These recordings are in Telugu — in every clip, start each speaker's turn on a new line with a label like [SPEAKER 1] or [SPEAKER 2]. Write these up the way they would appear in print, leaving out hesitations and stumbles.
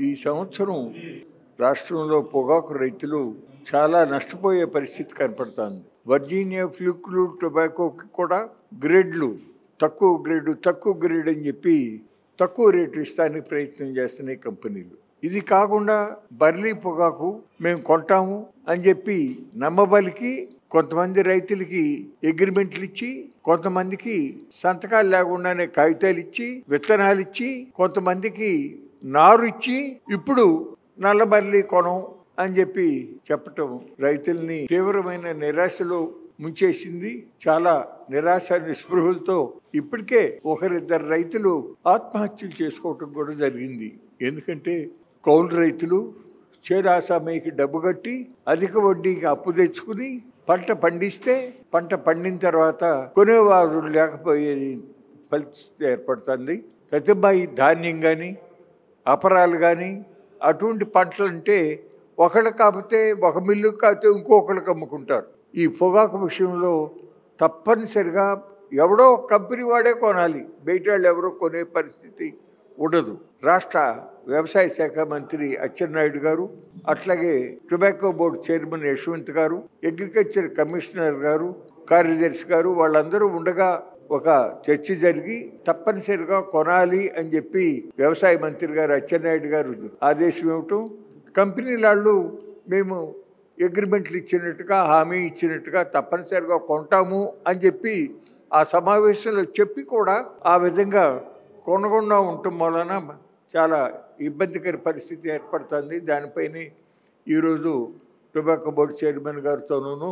[SPEAKER 1] ఈ సంవత్సరం రాష్ట్రంలో పొగాకు రైతులు చాలా నష్టపోయే పరిస్థితి కనపడుతుంది. వర్జీనియా ఫ్లూక్లు టొబాకోకి కూడా గ్రేడ్లు తక్కువ గ్రేడ్ అని చెప్పి తక్కువ రేటు ఇస్తానికి ప్రయత్నం చేస్తున్నాయి కంపెనీలు. ఇది కాకుండా బర్లీ పొగాకు మేము కొంటాము అని చెప్పి నమ్మబలికి కొంతమంది రైతులకి అగ్రిమెంట్లు ఇచ్చి, కొంతమందికి సంతకాలు లేకుండానే కాగితాలు ఇచ్చి, విత్తనాలు ఇచ్చి, కొంతమందికి నారు ఇచ్చి, ఇప్పుడు నల్లబర్లీ కొనం అని చెప్పి చెప్పటం రైతుల్ని తీవ్రమైన నిరాశలో ముంచేసింది. చాలా నిరాశ నిస్పృహలతో ఇప్పటికే ఒకరిద్దరు రైతులు ఆత్మహత్యలు చేసుకోవటం కూడా జరిగింది. ఎందుకంటే కౌలు రైతులు చేరాసామయ్యకి డబ్బు కట్టి అధిక వడ్డీకి అప్పు తెచ్చుకుని పంట పండిస్తే పంట పండిన తర్వాత కొనేవారు లేకపోయేది పరిస్థితి ఏర్పడుతుంది. ప్రతిబాయి ధాన్యం కానీ అపరాలు కానీ అటువంటి పంటలు అంటే ఒకళ్ళు కాకపోతే ఒక మిల్లుకి కాకపోతే ఇంకొకళ్ళకి అమ్ముకుంటారు. ఈ పొగాకు విషయంలో తప్పనిసరిగా ఎవడో కంపెనీ వాడే కొనాలి, బయట వాళ్ళు ఎవరో కొనే పరిస్థితి ఉండదు. రాష్ట్ర వ్యవసాయ శాఖ మంత్రి అచ్చెన్నాయుడు గారు, అట్లాగే టొబాకో బోర్డు చైర్మన్ యశ్వంత్ గారు, అగ్రికల్చర్ కమిషనర్ గారు, కార్యదర్శి గారు వాళ్ళందరూ ఉండగా ఒక చర్చ జరిగి తప్పనిసరిగా కొనాలి అని చెప్పి వ్యవసాయ మంత్రి గారు అచ్చెన్నాయుడు గారు ఆదేశం ఇవ్వటం, కంపెనీలు మేము అగ్రిమెంట్లు ఇచ్చినట్టుగా హామీ ఇచ్చినట్టుగా తప్పనిసరిగా కొంటాము అని చెప్పి ఆ సమావేశంలో చెప్పి కూడా ఆ విధంగా కొనకుండా ఉండటం వలన చాలా ఇబ్బందికర పరిస్థితి ఏర్పడుతుంది. దానిపైన ఈరోజు టొబాకో బోర్డు చైర్మన్ గారితోనూ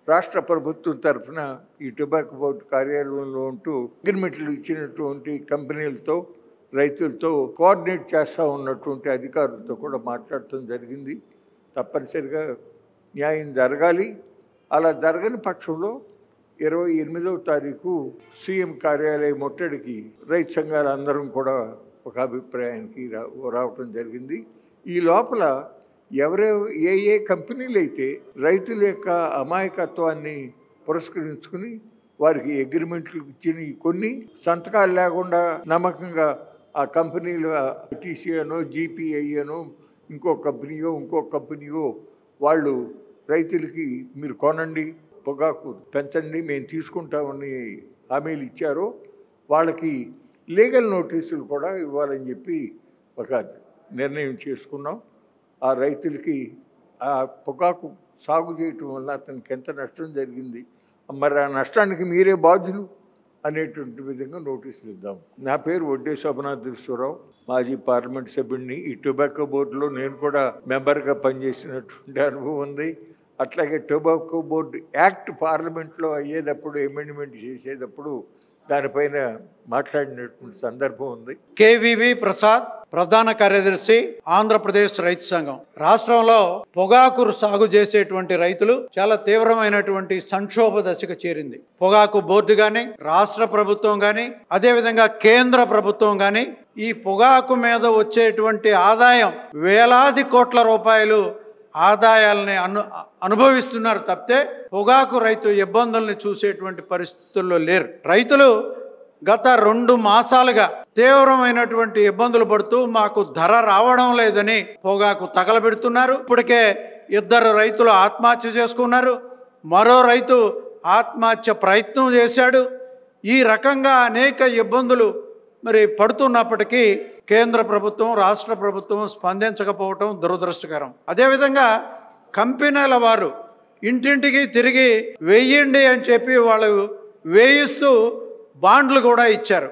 [SPEAKER 1] రాష్ట్ర ప్రభుత్వం తరఫున ఈ టొబాకో బోర్డు కార్యాలయంలో ఉంటూ అగ్రిమెంట్లు ఇచ్చినటువంటి కంపెనీలతో రైతులతో కోఆర్డినేట్ చేస్తూ ఉన్నటువంటి అధికారులతో కూడా మాట్లాడటం జరిగింది. తప్పనిసరిగా న్యాయం జరగాలి. అలా జరగని పక్షంలో 28వ తారీఖు సీఎం కార్యాలయం ముట్టడికి రైతు సంఘాలు అందరం కూడా ఒక అభిప్రాయానికి రావటం జరిగింది. ఈ లోపల ఏ కంపెనీలు అయితే రైతుల యొక్క అమాయకత్వాన్ని పురస్కరించుకుని వారికి అగ్రిమెంట్లు ఇచ్చిన కొన్ని సంతకాలు లేకుండా నమ్మకంగా ఆ కంపెనీలు టీసీఏనో జీపీఐనో ఇంకో కంపెనీయో వాళ్ళు రైతులకి మీరు కొనండి, పొగాకు పెంచండి, మేము తీసుకుంటామని హామీలు ఇచ్చారో వాళ్ళకి లీగల్ నోటీసులు కూడా ఇవ్వాలని చెప్పి ఒక నిర్ణయం చేసుకున్నాం. ఆ రైతులకి ఆ పొగాకు సాగు చేయటం వల్ల అతనికి ఎంత నష్టం జరిగింది, మరి ఆ నష్టానికి మీరే బాధ్యులు అనేటువంటి విధంగా నోటీసులు ఇద్దాం. నా పేరు వడ్డే శోభనాథేశ్వరరావు, మాజీ పార్లమెంట్ సభ్యుడిని. ఈ టొబాకో బోర్డులో నేను కూడా మెంబర్గా పనిచేసినటువంటి అనుభవం ఉంది. అట్లాగే టొబాకో బోర్డు యాక్ట్ పార్లమెంట్లో అయ్యేటప్పుడు అమెండ్మెంట్ చేసేటప్పుడు దానిపైన మాట్లాడినటువంటి సందర్భం ఉంది.
[SPEAKER 2] కేవీవి ప్రసాద్, ప్రధాన కార్యదర్శి, ఆంధ్రప్రదేశ్ రైతు సంఘం. రాష్ట్రంలో పొగాకు సాగు చేసేటువంటి రైతులు చాలా తీవ్రమైనటువంటి సంక్షోభ దశకు చేరింది. పొగాకు బోర్డు కానీ, రాష్ట్ర ప్రభుత్వం కానీ, అదేవిధంగా కేంద్ర ప్రభుత్వం కానీ ఈ పొగాకు మీద వచ్చేటువంటి ఆదాయం వేలాది కోట్ల రూపాయలు ఆదాయాలని అనుభవిస్తున్నారు తప్పితే పొగాకు రైతు ఇబ్బందుల్ని చూసేటువంటి పరిస్థితుల్లో లేరు. రైతులు గత 2 మాసాలుగా తీవ్రమైనటువంటి ఇబ్బందులు పడుతూ మాకు ధర రావడం లేదని పొగాకు తగలబెడుతున్నారు. ఇప్పటికే 2 రైతులు ఆత్మహత్య చేసుకున్నారు, మరో రైతు ఆత్మహత్య ప్రయత్నం చేశాడు. ఈ రకంగా అనేక ఇబ్బందులు మరి పడుతున్నప్పటికీ కేంద్ర ప్రభుత్వం, రాష్ట్ర ప్రభుత్వం స్పందించకపోవటం దురదృష్టకరం. అదేవిధంగా కంపెనీల వారు ఇంటింటికి తిరిగి వేయండి అని చెప్పి వాళ్ళు వేయిస్తూ బాండ్లు కూడా ఇచ్చారు.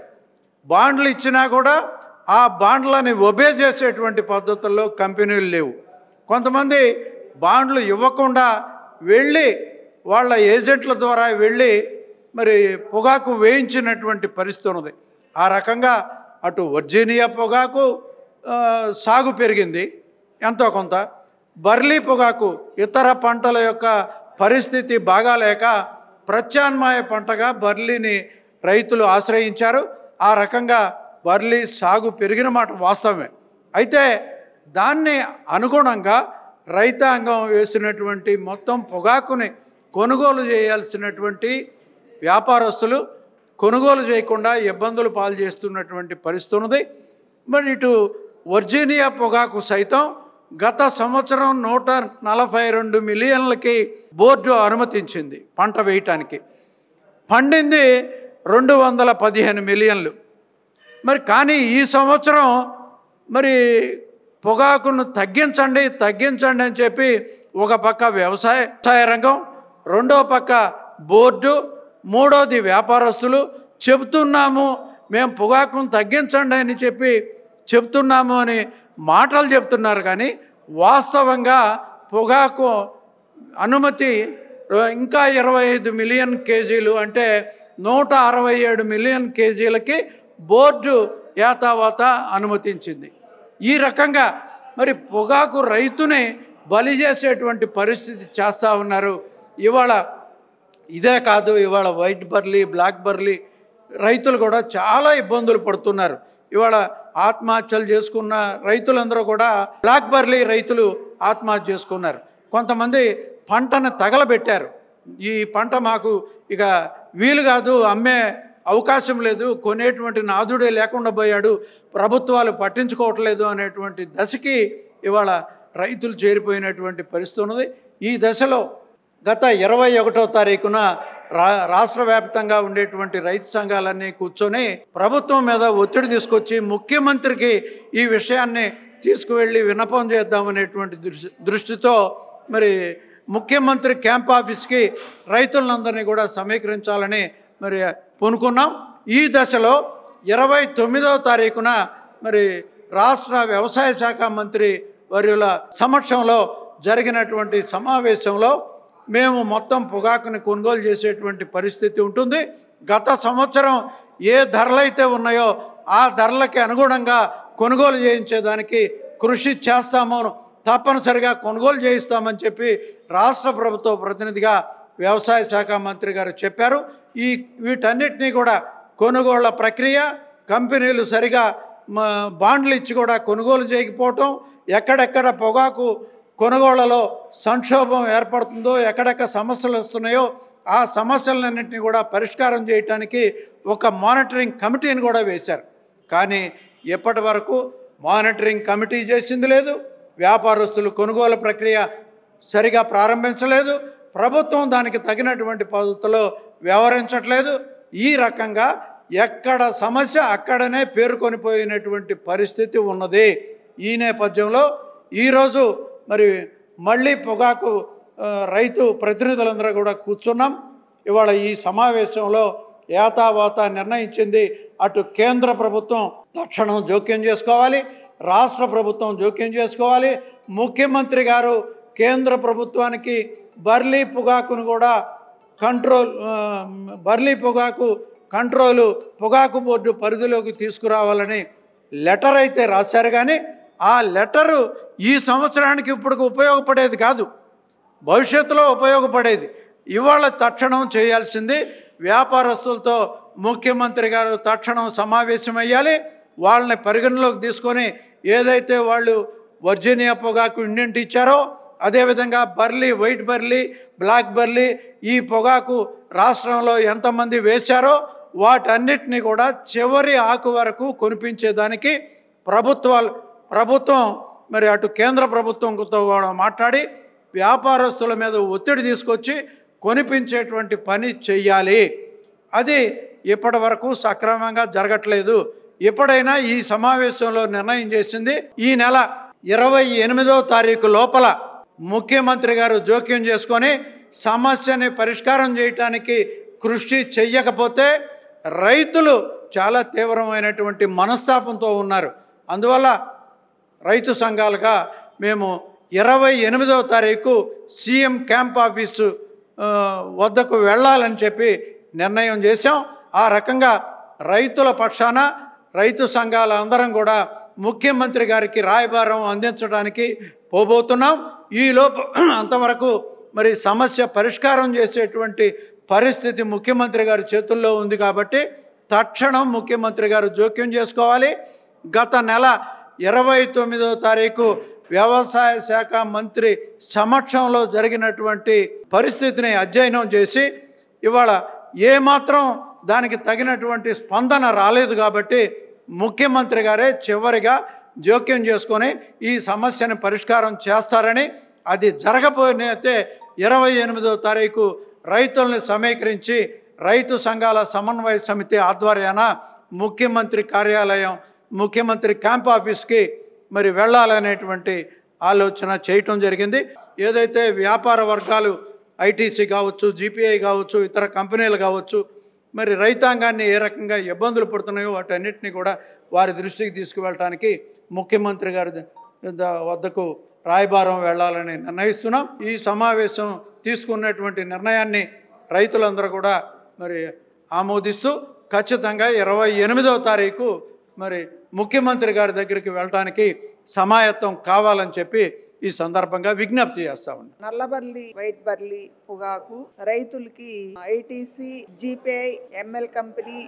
[SPEAKER 2] బాండ్లు ఇచ్చినా కూడా ఆ బాండ్లని ఒబే చేసేటువంటి పద్ధతుల్లో కంపెనీలు లేవు. కొంతమంది బాండ్లు ఇవ్వకుండా వెళ్ళి వాళ్ళ ఏజెంట్ల ద్వారా వెళ్ళి మరి పొగాకు వేయించినటువంటి పరిస్థితి ఉన్నది. ఆ రకంగా అటు వర్జీనియా పొగాకు సాగు పెరిగింది ఎంతో కొంత, బర్లీ పొగాకు ఇతర పంటల యొక్క పరిస్థితి బాగాలేక ప్రత్యామ్నాయ పంటగా బర్లీని రైతులు ఆశ్రయించారు. ఆ రకంగా బర్లీ సాగు పెరిగిన మాట వాస్తవమే. అయితే దాన్ని అనుగుణంగా రైతాంగం వేసినటువంటి మొత్తం పొగాకుని కొనుగోలు చేయాల్సినటువంటి వ్యాపారస్తులు కొనుగోలు చేయకుండా ఇబ్బందులు పాలు చేస్తున్నటువంటి పరిస్థితి ఉన్నది. మరి ఇటు వర్జీనియా పొగాకు సైతం గత సంవత్సరం 142 మిలియన్లకి బోర్డు అనుమతించింది పంట వేయటానికి. పండింది 215 మిలియన్లు. మరి కానీ ఈ సంవత్సరం మరి పొగాకును తగ్గించండి అని చెప్పి ఒక పక్క వ్యవసాయ రంగం, రెండో పక్క బోర్డు, మూడోది వ్యాపారస్తులు చెబుతున్నాము, మేము పొగాకును తగ్గించండి అని చెప్పి చెప్తున్నాము అని మాటలు చెప్తున్నారు. కానీ వాస్తవంగా పొగాకు అనుమతి ఇంకా 25 మిలియన్ కేజీలు అంటే 167 మిలియన్ కేజీలకి బోర్డు యాతావాత అనుమతించింది. ఈ రకంగా మరి పొగాకు రైతుని బలి చేసేటువంటి పరిస్థితి చేస్తూ ఉన్నారు. ఇవాళ ఇదే కాదు, ఇవాళ వైట్ బర్లీ, బ్లాక్ బర్లీ రైతులు కూడా చాలా ఇబ్బందులు పడుతున్నారు. ఇవాళ ఆత్మహత్యలు చేసుకున్న రైతులందరూ కూడా బ్లాక్ బర్లీ రైతులు ఆత్మహత్య చేసుకున్నారు. కొంతమంది పంటను తగలబెట్టారు. ఈ పంట మాకు ఇక వీలు కాదు, అమ్మే అవకాశం లేదు, కొనేటువంటి నాదుడే లేకుండా పోయాడు, ప్రభుత్వాలు పట్టించుకోవట్లేదు అనేటువంటి దశకి ఇవాళ రైతులు చేరిపోయినటువంటి పరిస్థితి ఉన్నది. ఈ దశలో గత 21వ తారీఖున రాష్ట్ర వ్యాప్తంగా ఉండేటువంటి రైతు సంఘాలన్నీ కూర్చొని ప్రభుత్వం మీద ఒత్తిడి తీసుకొచ్చి ముఖ్యమంత్రికి ఈ విషయాన్ని తీసుకువెళ్ళి విన్నపం చేద్దామనేటువంటి దృష్టితో మరి ముఖ్యమంత్రి క్యాంప్ ఆఫీస్కి రైతులందరినీ కూడా సమీకరించాలని మరి పూనుకున్నాం. ఈ దశలో 29వ తారీఖున మరి రాష్ట్ర వ్యవసాయ శాఖ మంత్రి వర్యుల సమక్షంలో జరిగినటువంటి సమావేశంలో మేము మొత్తం పొగాకుని కొనుగోలు చేసేటువంటి పరిస్థితి ఉంటుంది. గత సంవత్సరం ఏ ధరలైతే ఉన్నాయో ఆ ధరలకి అనుగుణంగా కొనుగోలు చేయించేదానికి కృషి చేస్తాము, తప్పనిసరిగా కొనుగోలు చేయిస్తామని చెప్పి రాష్ట్ర ప్రభుత్వ ప్రతినిధిగా వ్యవసాయ శాఖ మంత్రి గారు చెప్పారు. వీటన్నిటినీ కూడా కొనుగోళ్ల ప్రక్రియ, కంపెనీలు సరిగా బాండ్లు ఇచ్చి కూడా కొనుగోలు చేయకపోవటం, ఎక్కడెక్కడ పొగాకు కొనుగోళ్లలో సంక్షోభం ఏర్పడుతుందో, ఎక్కడెక్కడ సమస్యలు వస్తున్నాయో ఆ సమస్యలన్నింటినీ కూడా పరిష్కారం చేయడానికి ఒక మానిటరింగ్ కమిటీని కూడా వేశారు. కానీ ఎప్పటి వరకు మానిటరింగ్ కమిటీ చేసింది లేదు, వ్యాపారస్తులు కొనుగోలు ప్రక్రియ సరిగా ప్రారంభించలేదు, ప్రభుత్వం దానికి తగినటువంటి పద్ధతిలో వ్యవహరించట్లేదు. ఈ రకంగా ఎక్కడ సమస్య అక్కడనే పేరుకొనిపోయినటువంటి పరిస్థితి ఉన్నది. ఈ నేపథ్యంలో ఈరోజు మరి మళ్ళీ పొగాకు రైతు ప్రతినిధులందరూ కూడా కూర్చున్నాం. ఇవాళ ఈ సమావేశంలో యాతావాత నిర్ణయించింది, అటు కేంద్ర ప్రభుత్వం తక్షణం జోక్యం చేసుకోవాలి, రాష్ట్ర ప్రభుత్వం జోక్యం చేసుకోవాలి. ముఖ్యమంత్రి గారు కేంద్ర ప్రభుత్వానికి బర్లీ పొగాకును కూడా పొగాకు బోర్డు పరిధిలోకి తీసుకురావాలని లెటర్ అయితే రాశారు. కానీ ఆ లెటరు ఈ సంవత్సరానికి ఇప్పుడు ఉపయోగపడేది కాదు, భవిష్యత్తులో ఉపయోగపడేది. ఇవాళ తక్షణం చేయాల్సింది వ్యాపారస్తులతో ముఖ్యమంత్రి గారు తక్షణం సమావేశమయ్యాలి. వాళ్ళని పరిగణలోకి తీసుకొని ఏదైతే వాళ్ళు వర్జీనియా పొగాకు ఇండెంట్ ఇచ్చారో, అదేవిధంగా burley, white burley, black burley ఈ పొగాకు రాష్ట్రంలో ఎంతమంది వేశారో వాటన్నిటినీ కూడా చివరి ఆకు వరకు కొనిపించేదానికి ప్రభుత్వం మరి అటు కేంద్ర ప్రభుత్వంతో కూడా మాట్లాడి వ్యాపారస్తుల మీద ఒత్తిడి తీసుకొచ్చి కొనిపించేటువంటి పని చెయ్యాలి. అది ఇప్పటి వరకు సక్రమంగా జరగట్లేదు. ఎప్పుడైనా ఈ సమావేశంలో నిర్ణయం చేసింది, ఈ నెల 28వ తారీఖు లోపల ముఖ్యమంత్రి గారు జోక్యం చేసుకొని సమస్యని పరిష్కారం చేయటానికి కృషి చెయ్యకపోతే రైతులు చాలా తీవ్రమైనటువంటి మనస్తాపంతో ఉన్నారు. అందువల్ల రైతు సంఘాలుగా మేము 28వ తారీఖు సీఎం క్యాంప్ ఆఫీసు వద్దకు వెళ్ళాలని చెప్పి నిర్ణయం చేశాం. ఆ రకంగా రైతుల పక్షాన రైతు సంఘాల అందరం కూడా ముఖ్యమంత్రి గారికి రాయబారం అందించడానికి పోబోతున్నాం. ఈలోపు అంతవరకు మరి సమస్య పరిష్కారం చేసేటువంటి పరిస్థితి ముఖ్యమంత్రి గారి చేతుల్లో ఉంది. కాబట్టి తక్షణం ముఖ్యమంత్రి గారు జోక్యం చేసుకోవాలి. గత నెల 29వ తారీఖు వ్యవసాయ శాఖ మంత్రి సమక్షంలో జరిగినటువంటి పరిస్థితిని అధ్యయనం చేసి ఇవాళ ఏమాత్రం దానికి తగినటువంటి స్పందన రాలేదు. కాబట్టి ముఖ్యమంత్రి గారే చివరిగా జోక్యం చేసుకొని ఈ సమస్యను పరిష్కారం చేస్తారని, అది జరగకపోయినైతే 28వ తారీఖు రైతుల్ని సమీకరించి రైతు సంఘాల సమన్వయ సమితి ఆధ్వర్యాన ముఖ్యమంత్రి కార్యాలయం, ముఖ్యమంత్రి క్యాంప్ ఆఫీస్కి మరి వెళ్ళాలనేటువంటి ఆలోచన చేయటం జరిగింది. ఏదైతే వ్యాపార వర్గాలు ఐటీసీ కావచ్చు, జీపీఐ కావచ్చు, ఇతర కంపెనీలు కావచ్చు, మరి రైతాంగాన్ని ఏ రకంగా ఇబ్బందులు పడుతున్నాయో వాటన్నిటిని కూడా వారి దృష్టికి తీసుకువెళ్ళటానికి ముఖ్యమంత్రి గారి వద్దకు రాయబారం వెళ్ళాలని నిర్ణయిస్తున్నాం. ఈ సమావేశం తీసుకున్నటువంటి నిర్ణయాన్ని రైతులందరూ కూడా మరి ఆమోదిస్తూ ఖచ్చితంగా 28వ తారీఖు మరి ముఖ్యమంత్రి గారి దగ్గరికి వెళ్ళటానికి సమాయత్తం కావాలని చెప్పి ఈ సందర్భంగా విజ్ఞప్తి చేస్తా ఉన్నాం.
[SPEAKER 3] నల్లబర్లి, వైట్ బర్లీ పొగాకు రైతులకి ITC, GPI, ML company,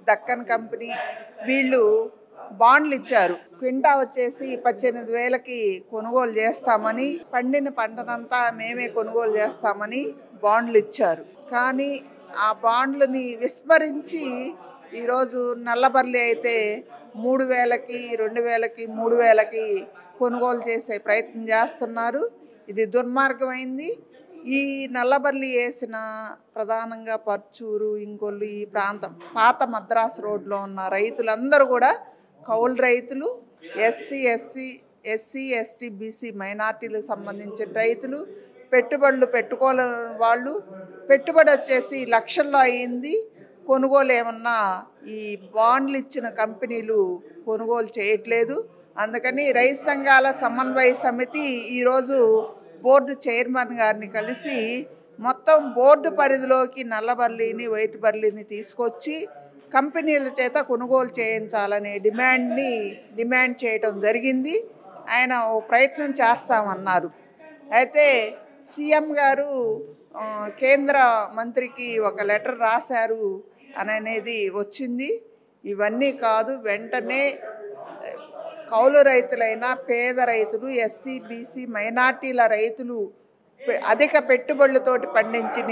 [SPEAKER 3] Deccan company వీళ్ళు బాండ్లు ఇచ్చారు. క్వింటా వచ్చేసి 18,000కి కొనుగోలు చేస్తామని, పండిన పంటనంతా మేమే కొనుగోలు చేస్తామని బాండ్లు ఇచ్చారు. కానీ ఆ బాండ్లని విస్మరించి ఈరోజు నల్లబర్లి అయితే 3,000కి, 2,000కి, 3,000కి కొనుగోలు చేసే ప్రయత్నం చేస్తున్నారు. ఇది దుర్మార్గమైంది. ఈ నల్లబర్లి వేసిన ప్రధానంగా పర్చూరు, ఇంకొల్లు ఈ ప్రాంతం పాత మద్రాసు రోడ్లో ఉన్న రైతులందరూ కూడా కౌలు రైతులు, ఎస్సీ, ఎస్టీ, బీసీ మైనార్టీలకు సంబంధించిన రైతులు, పెట్టుబడులు పెట్టుకోలేని వాళ్ళు, పెట్టుబడి వచ్చేసి లక్షల్లో అయ్యింది. కొనుగోలు ఏమన్నా ఈ బాండ్లు ఇచ్చిన కంపెనీలు కొనుగోలు చేయట్లేదు. అందుకని రైతు సంఘాల సమన్వయ సమితి ఈరోజు బోర్డు చైర్మన్ గారిని కలిసి మొత్తం బోర్డు పరిధిలోకి నల్లబర్లీని, వైట్ బర్లీని తీసుకొచ్చి కంపెనీల చేత కొనుగోలు చేయించాలనే డిమాండ్ చేయటం జరిగింది. ఆయన ఓ ప్రయత్నం చేస్తామన్నారు. అయితే సీఎం గారు కేంద్ర మంత్రికి ఒక లెటర్ రాశారు అనేది వచ్చింది. ఇవన్నీ కాదు, వెంటనే కౌలు రైతులైన పేద రైతులు, ఎస్సీ, బీసీ మైనార్టీల రైతులు అధిక పెట్టుబడులతోటి పండించిన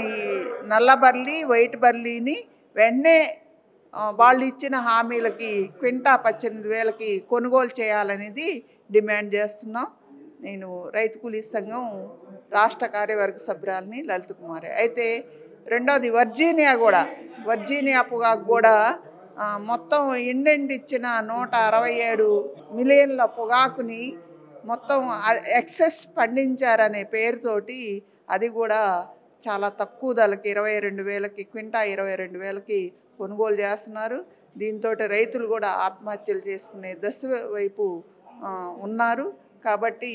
[SPEAKER 3] నల్లబర్లీ, వైట్ బర్లీని వెంటనే వాళ్ళు ఇచ్చిన హామీలకి క్వింటా 18,000కి కొనుగోలు చేయాలనేది డిమాండ్ చేస్తున్నాం. నేను రైతు కూలీ సంఘం రాష్ట్ర కార్యవర్గ సభ్యురాలని లలిత కుమారి. అయితే రెండోది వర్జీనియా పొగాకు కూడా మొత్తం ఇండెంట్ ఇచ్చిన 167 మిలియన్ల పొగాకుని మొత్తం ఎక్సెస్ పండించారనే పేరుతోటి అది కూడా చాలా తక్కువ ధరలకి 22,000కి క్వింటా 22,000కి కొనుగోలు చేస్తున్నారు. దీంతో రైతులు కూడా ఆత్మహత్యలు చేసుకునే దశ వైపు ఉన్నారు. కాబట్టి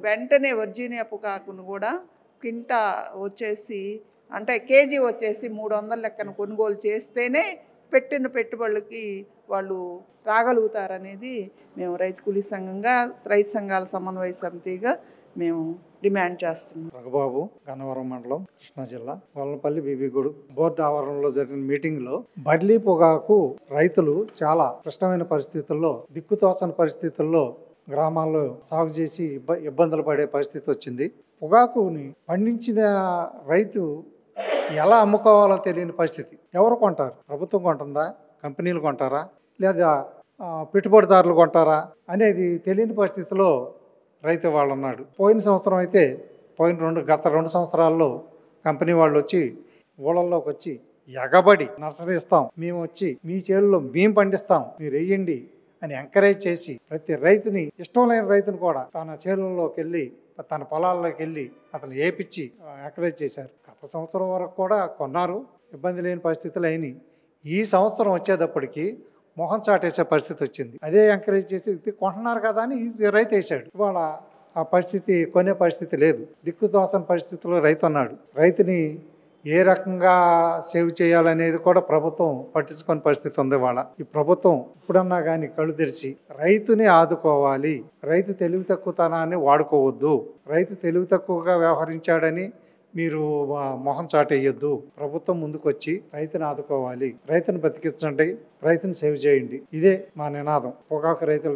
[SPEAKER 3] వెంటనే వర్జీనియా పొగాకును కూడా క్వింటా వచ్చేసి అంటే కేజీ వచ్చేసి 300 లెక్కన కొనుగోలు చేస్తేనే పెట్టిన పెట్టుబడులకి వాళ్ళు రాగలుగుతారనేది మేము రైతు కూలీ సంఘంగా, రైతు సంఘాల సమన్వయ సమితిగా మేము డిమాండ్ చేస్తున్నాం.
[SPEAKER 4] రఘుబాబు, గన్నవరం మండలం, కృష్ణా జిల్లా, వల్లపల్లి బీబీగూడు బోర్డు ఆవరణలో జరిగిన మీటింగ్లో బర్లీ పొగాకు రైతులు చాలా క్లిష్టమైన పరిస్థితుల్లో, దిక్కుతోచని పరిస్థితుల్లో గ్రామాల్లో సాగు చేసి ఇబ్బందులు పడే పరిస్థితి వచ్చింది. పొగాకుని పండించిన రైతు ఎలా అమ్ముకోవాలో తెలియని పరిస్థితి. ఎవరు కొంటారు? ప్రభుత్వం కొంటుందా? కంపెనీలు కొంటారా? లేదా పెట్టుబడిదారులు కొంటారా అనేది తెలియని పరిస్థితిలో రైతు వాళ్ళు ఉన్నాడు. పోయిన సంవత్సరం అయితే గత 2 సంవత్సరాల్లో కంపెనీ వాళ్ళు వచ్చి ఊళ్ళల్లోకి వచ్చి ఎగబడి నర్సరీ ఇస్తాం, మేము వచ్చి మీ చేనులో మేము పండిస్తాం, మీరు వేయండి అని ఎంకరేజ్ చేసి ప్రతి రైతుని, ఇష్టం లేని రైతుని కూడా తన చేనుల్లోకి వెళ్ళి, తన పొలాల్లోకి వెళ్ళి అతను ఏపిచ్చి ఎంకరేజ్ చేశారు. గత సంవత్సరం వరకు కూడా కొన్నారు, ఇబ్బంది లేని పరిస్థితులు అయినాయి. ఈ సంవత్సరం వచ్చేటప్పటికి మొహం చాటేసే పరిస్థితి వచ్చింది. అదే ఎంకరేజ్ చేసి కొంటున్నారు కదా అని రైతు వేసాడు. ఇవాళ ఆ పరిస్థితి కొనే పరిస్థితి లేదు. దిక్కుతోచని పరిస్థితిలో రైతు అన్నాడు. రైతుని ఏ రకంగా సేవ్ చేయాలనేది కూడా ప్రభుత్వం పట్టించుకునే పరిస్థితి ఉంది. వాళ్ళ ఈ ప్రభుత్వం ఇప్పుడన్నా కానీ కళ్ళు తెరిచి రైతుని ఆదుకోవాలి, రైతు తెలివి తక్కువతనాన్ని వాడుకోవద్దు, రైతు తెలివి తక్కువగా వ్యవహరించాడని మీరు మొహం చాటేయొద్దు, ప్రభుత్వం ముందుకు వచ్చి రైతుని ఆదుకోవాలి, రైతుని బతికించండి, రైతుని సేవ్ చేయండి. ఇదే మా నినాదం. పొగాకు రైతుల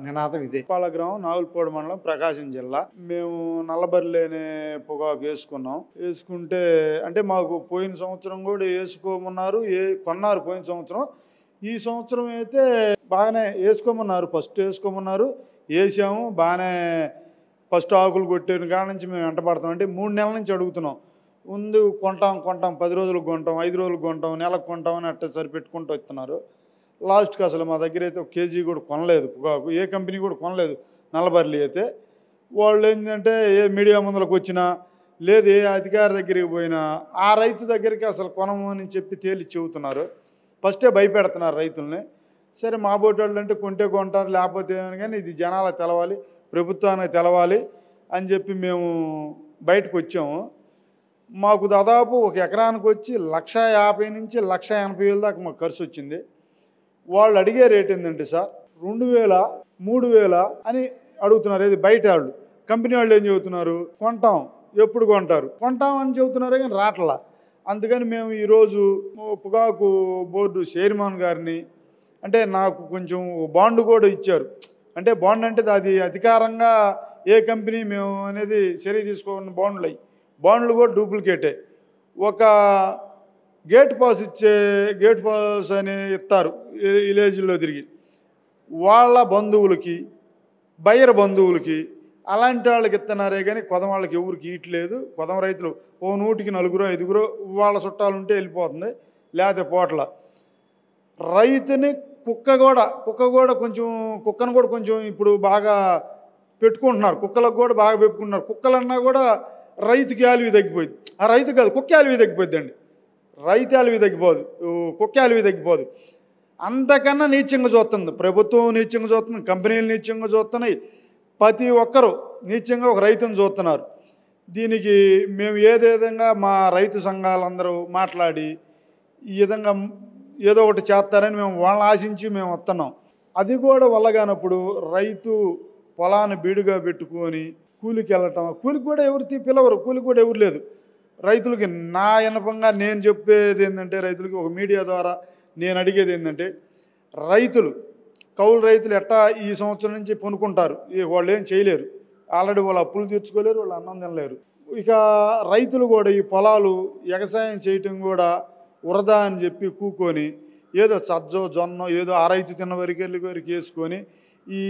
[SPEAKER 4] నినాదం ఇదే.
[SPEAKER 5] పాలగ్రామం, నాగులపూడి మండలం, ప్రకాశం జిల్లా. మేము నల్లబర్లీ అనే పొగాకు వేసుకున్నాం. వేసుకుంటే అంటే మాకు పోయిన సంవత్సరం కూడా వేసుకోమన్నారు, కొన్నారు. పోయిన సంవత్సరం ఈ సంవత్సరం అయితే బాగానే వేసుకోమన్నారు, ఫస్ట్ వేసుకోమన్నారు, వేసాము బాగానే. ఫస్ట్ ఆకులు కొట్టిన కాడ నుంచి మేము వెంటబడతాం. అంటే 3 నెలల నుంచి అడుగుతున్నాం. ముందు కొంటాం 10 రోజులకు కొంటాం, 5 రోజులకు కొంటాం, నెలకు కొంటాం అని అట్ట సరిపెట్టుకుంటూ వస్తున్నారు. లాస్ట్కి అసలు మా దగ్గర అయితే 1 కేజీ కూడా కొనలేదు పొగాకు, ఏ కంపెనీ కూడా కొనలేదు. నల్లబర్లి అయితే వాళ్ళు ఏంటంటే ఏ మీడియా ముందులకు వచ్చినా లేదు, ఏ అధికారి దగ్గరికి పోయినా ఆ రైతు దగ్గరికి అసలు కొనము అని చెప్పి తేలిచి చెబుతున్నారు. ఫస్టే భయపెడుతున్నారు రైతుల్ని. సరే మా బోటి వాళ్ళు అంటే కొంటే కొంటారు, లేకపోతే ఏమని, కానీ ఇది జనాలకు తెలవాలి, ప్రభుత్వానికి తెలవాలి అని చెప్పి మేము బయటకు వచ్చాము. మాకు దాదాపు ఒక ఎకరానికి వచ్చి 1,50,000 నుంచి 1,80,000 దాకా మాకు ఖర్చు వచ్చింది. వాళ్ళు అడిగే రేట్ ఏంటంటే సార్ 2,000, 3,000 అని అడుగుతున్నారు. ఇది బయట వాళ్ళు. కంపెనీ వాళ్ళు ఏం చెబుతున్నారు, కొంటాం, ఎప్పుడు కొంటాం అని చెబుతున్నారు, కానీ రాట్లా. అందుకని మేము ఈరోజు పొగాకు బోర్డు చైర్మన్ గారిని, అంటే నాకు కొంచెం బాండ్ కూడా ఇచ్చారు. అంటే బాండ్ అంటే అది అధికారంగా ఏ కంపెనీ మేము అనేది చర్య తీసుకోవాలని బాండ్లు కూడా డూప్లికేటే. ఒక గేట్ పాస్ అని ఇస్తారు విలేజ్లో తిరిగి, వాళ్ళ బంధువులకి, బయ్యర్ బంధువులకి, అలాంటి వాళ్ళకి ఇస్తున్నారే కానీ కొదం వాళ్ళకి ఎవరికి ఇయట్లేదు. కొదం రైతులు ఓ 100కి 4, 5 వాళ్ళ చుట్టాలు ఉంటే వెళ్ళిపోతుంది, లేకపోతే పోట్ల. రైతుని కుక్కను కూడా కొంచెం ఇప్పుడు బాగా పెట్టుకుంటున్నారు. కుక్కలకు కూడా బాగా పెట్టుకుంటున్నారు. కుక్కలన్నా కూడా రైతుకి యాలివి తగ్గిపోయింది. ఆ రైతు కాదు, కుక్క యాలివి తగ్గిపోద్దండి. రైతు యాలివి తగ్గిపోదు, కుక్క యాలివి తగ్గిపోదు. అంతకన్నా నీచంగా చూస్తుంది ప్రభుత్వం, నీచంగా చూస్తుంది, కంపెనీలు నీచంగా చూస్తున్నాయి. ప్రతి ఒక్కరూ నీచంగా ఒక రైతుని చూస్తున్నారు. దీనికి మేము ఏదే విధంగా మా రైతు సంఘాలందరూ మాట్లాడి ఈ విధంగా ఏదో ఒకటి చేస్తారని మేము వాళ్ళని ఆశించి మేము వస్తున్నాం. అది కూడా వల్లగానప్పుడు రైతు పొలాన్ని బీడుగా పెట్టుకొని కూలికి వెళ్ళటం, కూలికి కూడా ఎవరు పిలవరు, కూలికి కూడా ఎవరు లేదు. రైతులకి నా విన్నపంగా నేను చెప్పేది ఏంటంటే, రైతులకి ఒక మీడియా ద్వారా నేను అడిగేది ఏంటంటే, కౌలు రైతులు ఎట్టా ఈ సంవత్సరం నుంచి పొనుకుంటారు, వాళ్ళు ఏం చేయలేరు. ఆల్రెడీ వాళ్ళు అప్పులు తీర్చుకోలేరు, వాళ్ళు అన్నం తినలేరు. ఇక రైతులు కూడా ఈ పొలాలు వ్యవసాయం చేయటం కూడా వృధా అని చెప్పి కూకొని ఏదో సజ్జో జొన్నో ఏదో ఆ రైతు తిన్న వరకు వేసుకొని ఈ